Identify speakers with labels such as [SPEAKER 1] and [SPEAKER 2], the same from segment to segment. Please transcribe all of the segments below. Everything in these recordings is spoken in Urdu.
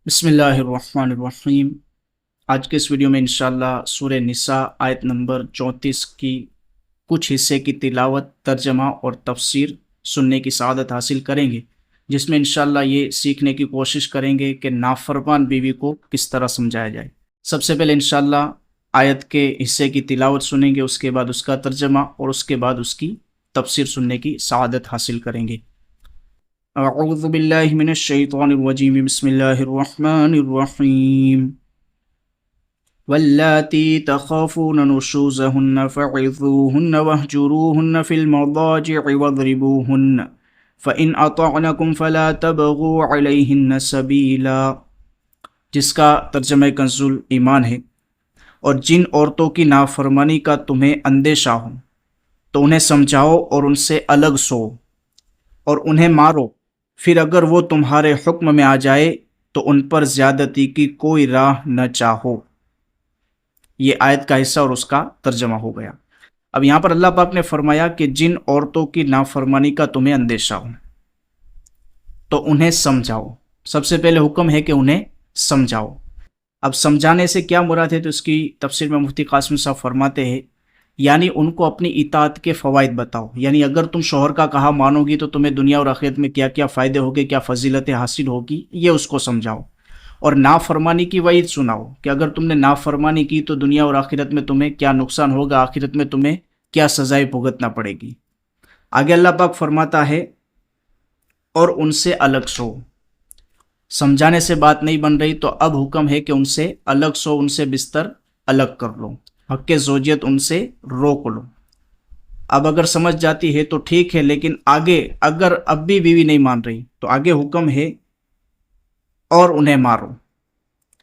[SPEAKER 1] بسم اللہ الرحمن الرحیم۔ آج کے اس ویڈیو میں انشاءاللہ سورہ نساء آیت نمبر 34 کی کچھ حصے کی تلاوت، ترجمہ اور تفسیر سننے کی سعادت حاصل کریں گے، جس میں انشاءاللہ یہ سیکھنے کی کوشش کریں گے کہ نافرمان بیوی کو کس طرح سمجھایا جائے۔ سب سے پہلے انشاءاللہ آیت کے حصے کی تلاوت سنیں گے، اس کے بعد اس کا ترجمہ اور اس کے بعد اس کی تفسیر سننے کی سعادت حاصل کریں گے۔ اعوذ باللہ من الشیطان الرجیم، بسم اللہ الرحمن الرحیم۔ واللاتی تخافون نشوزہن فعظوہن واہجروہن فی المضاجع واضربوہن فإن اطعنکم فلا تبغوا علیہن سبیلا، جس کا ترجمہ کنز ایمان ہے۔ اور جن عورتوں کی نافرمانی کا تمہیں اندیشہ ہو تو انہیں سمجھاؤ اور ان سے الگ سو اور انہیں مارو، پھر اگر وہ تمہارے حکم میں آ جائے تو ان پر زیادتی کی کوئی راہ نہ چاہو۔ یہ آیت کا حصہ اور اس کا ترجمہ ہو گیا۔ اب یہاں پر اللہ پاک نے فرمایا کہ جن عورتوں کی نافرمانی کا تمہیں اندیشہ ہو تو انہیں سمجھاؤ۔ سب سے پہلے حکم ہے کہ انہیں سمجھاؤ۔ اب سمجھانے سے کیا مراد ہے، تو اس کی تفسیر میں مفتی قاسم صاحب فرماتے ہیں یعنی ان کو اپنی اطاعت کے فوائد بتاؤ، یعنی اگر تم شوہر کا کہا مانو گی تو تمہیں دنیا اور آخرت میں کیا کیا فائدے ہوگے، کیا فضیلتیں حاصل ہوگی، یہ اس کو سمجھاؤ۔ اور نافرمانی کی وعید سناؤ کہ اگر تم نے نافرمانی کی تو دنیا اور آخرت میں تمہیں کیا نقصان ہوگا، آخرت میں تمہیں کیا سزائیں بھگتنا پڑے گی۔ آگے اللہ پاک فرماتا ہے اور ان سے الگ سو۔ سمجھانے سے بات نہیں بن رہی تو اب حکم ہے کہ ان سے الگ سو، ان سے بستر الگ کر لو، حق زوجیت ان سے روک لو۔ اب اگر سمجھ جاتی ہے تو ٹھیک ہے، لیکن آگے اگر اب بھی بیوی نہیں مان رہی تو آگے حکم ہے اور انہیں مارو،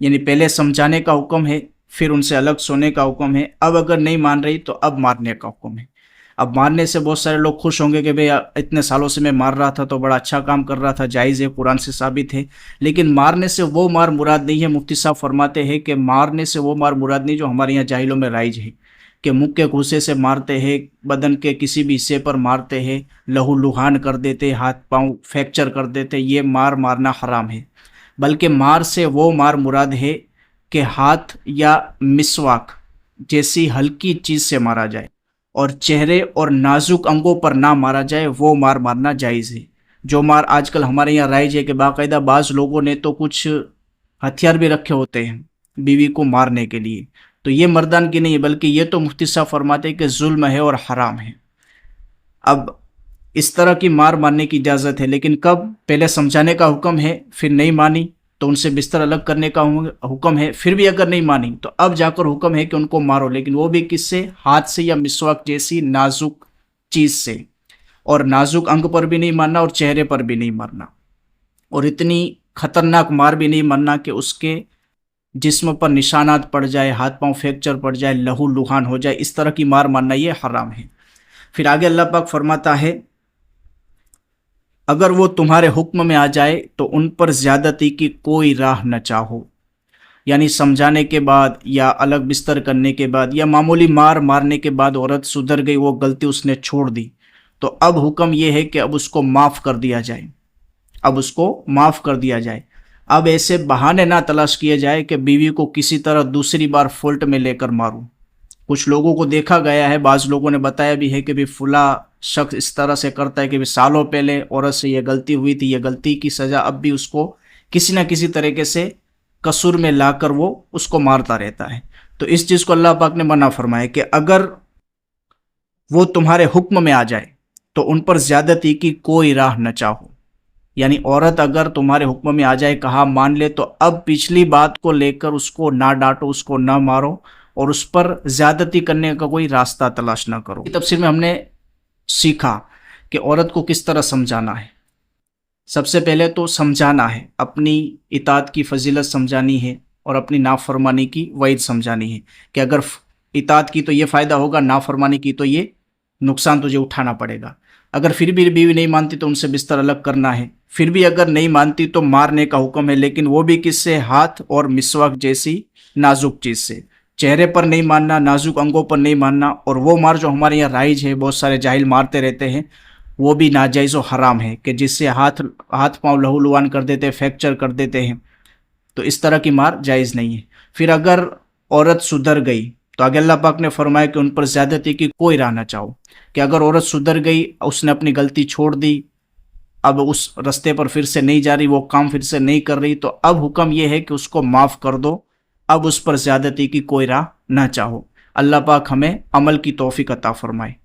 [SPEAKER 1] یعنی پہلے سمجھانے کا حکم ہے، پھر ان سے الگ سونے کا حکم ہے، اب اگر نہیں مان رہی تو اب مارنے کا حکم ہے۔ اب مارنے سے بہت سارے لوگ خوش ہوں گے کہ بھئی اتنے سالوں سے میں مار رہا تھا تو بڑا اچھا کام کر رہا تھا، جائز ہے، قرآن سے ثابت ہے، لیکن مارنے سے وہ مار مراد نہیں ہے۔ مفتی صاحب فرماتے ہیں کہ مارنے سے وہ مار مراد نہیں جو ہمارے یہاں جاہلوں میں رائج ہے، کہ منہ کے گھوسے سے مارتے ہیں، بدن کے کسی بھی حصے پر مارتے ہیں، لہو لہان کر دیتے، ہاتھ پاؤں فریکچر کر دیتے، یہ مارنا حرام ہے۔ بلکہ مار سے وہ مار مراد ہے کہ ہاتھ یا مسواک جیسی ہلکی چیز سے مارا جائے اور چہرے اور نازک انگوں پر نہ مارا جائے، وہ مار مارنا جائز ہے۔ جو مار آج کل ہمارے یہاں رائج ہے کہ باقاعدہ بعض لوگوں نے تو کچھ ہتھیار بھی رکھے ہوتے ہیں بیوی کو مارنے کے لیے، تو یہ مردان کی نہیں ہے، بلکہ یہ تو مفتی صاحب فرماتے ہیں کہ ظلم ہے اور حرام ہے۔ اب اس طرح کی مار مارنے کی اجازت ہے، لیکن کب؟ پہلے سمجھانے کا حکم ہے، پھر نہیں مانی تو ان سے بستر الگ کرنے کا حکم ہے، پھر بھی اگر نہیں مانی تو اب جا کر حکم ہے کہ ان کو مارو، لیکن وہ بھی کس سے؟ ہاتھ سے یا مسواک جیسی نازک چیز سے، اور نازک انگ پر بھی نہیں مارنا اور چہرے پر بھی نہیں مارنا، اور اتنی خطرناک مار بھی نہیں مارنا کہ اس کے جسم پر نشانات پڑ جائے، ہاتھ پاؤں فریکچر پڑ جائے، لہو لہان ہو جائے، اس طرح کی مار مارنا یہ حرام ہے۔ پھر آگے اللہ پاک فرماتا ہے اگر وہ تمہارے حکم میں آ جائے تو ان پر زیادتی کی کوئی راہ نہ چاہو، یعنی سمجھانے کے بعد یا الگ بستر کرنے کے بعد یا معمولی مارنے کے بعد عورت سدھر گئی، وہ غلطی اس نے چھوڑ دی، تو اب حکم یہ ہے کہ اب اس کو معاف کر دیا جائے، اب اس کو معاف کر دیا جائے۔ اب ایسے بہانے نہ تلاش کیے جائے کہ بیوی کو کسی طرح دوسری بار فولٹ میں لے کر ماروں۔ کچھ لوگوں کو دیکھا گیا ہے، بعض لوگوں نے بتایا بھی ہے کہ بھی فلاں شخص اس طرح سے کرتا ہے کہ بھی سالوں پہلے عورت سے یہ غلطی ہوئی تھی، یہ غلطی کی سزا اب بھی اس کو کسی نہ کسی طریقے سے قصور میں لا کر وہ اس کو مارتا رہتا ہے۔ تو اس چیز کو اللہ پاک نے منع فرمایا کہ اگر وہ تمہارے حکم میں آ جائے تو ان پر زیادتی کی کوئی راہ نہ چاہو، یعنی عورت اگر تمہارے حکم میں آ جائے، کہا مان لے، تو اب پچھلی بات کو لے کر اس کو نہ ڈانٹو، اس کو نہ مارو اور اس پر زیادتی کرنے کا کوئی راستہ تلاش نہ کرو۔ تفسیر میں ہم نے سیکھا کہ عورت کو کس طرح سمجھانا ہے۔ سب سے پہلے تو سمجھانا ہے، اپنی اطاعت کی فضیلت سمجھانی ہے اور اپنی نافرمانی کی وعید سمجھانی ہے کہ اگر اطاعت کی تو یہ فائدہ ہوگا، نافرمانی کی تو یہ نقصان تجھے اٹھانا پڑے گا۔ اگر پھر بھی بیوی نہیں مانتی تو ان سے بستر الگ کرنا ہے، پھر بھی اگر نہیں مانتی تو مارنے کا حکم ہے، لیکن وہ بھی کس سے؟ ہاتھ اور مسواک جیسی نازک چیز سے۔ چہرے پر نہیں ماننا، نازک انگوں پر نہیں ماننا، اور وہ مار جو ہمارے یہاں رائج ہے، بہت سارے جاہل مارتے رہتے ہیں، وہ بھی ناجائز و حرام ہے کہ جس سے ہاتھ پاؤں لہو لہان کر دیتے ہیں، فریکچر کر دیتے ہیں۔ تو اس طرح کی مار جائز نہیں ہے۔ پھر اگر عورت سدھر گئی تو آگے اللہ پاک نے فرمایا کہ ان پر زیادتی کی کوئی راہ نہ چاہو، کہ اگر عورت سدھر گئی، اس نے اپنی غلطی چھوڑ دی، اب اس رستے پر پھر سے نہیں جا رہی، وہ کام پھر سے نہیں کر رہی، تو اب حکم یہ ہے کہ اس کو معاف کر دو، اب اس پر زیادتی کی کوئی راہ نہ چاہو۔ اللہ پاک ہمیں عمل کی توفیق عطا فرمائے۔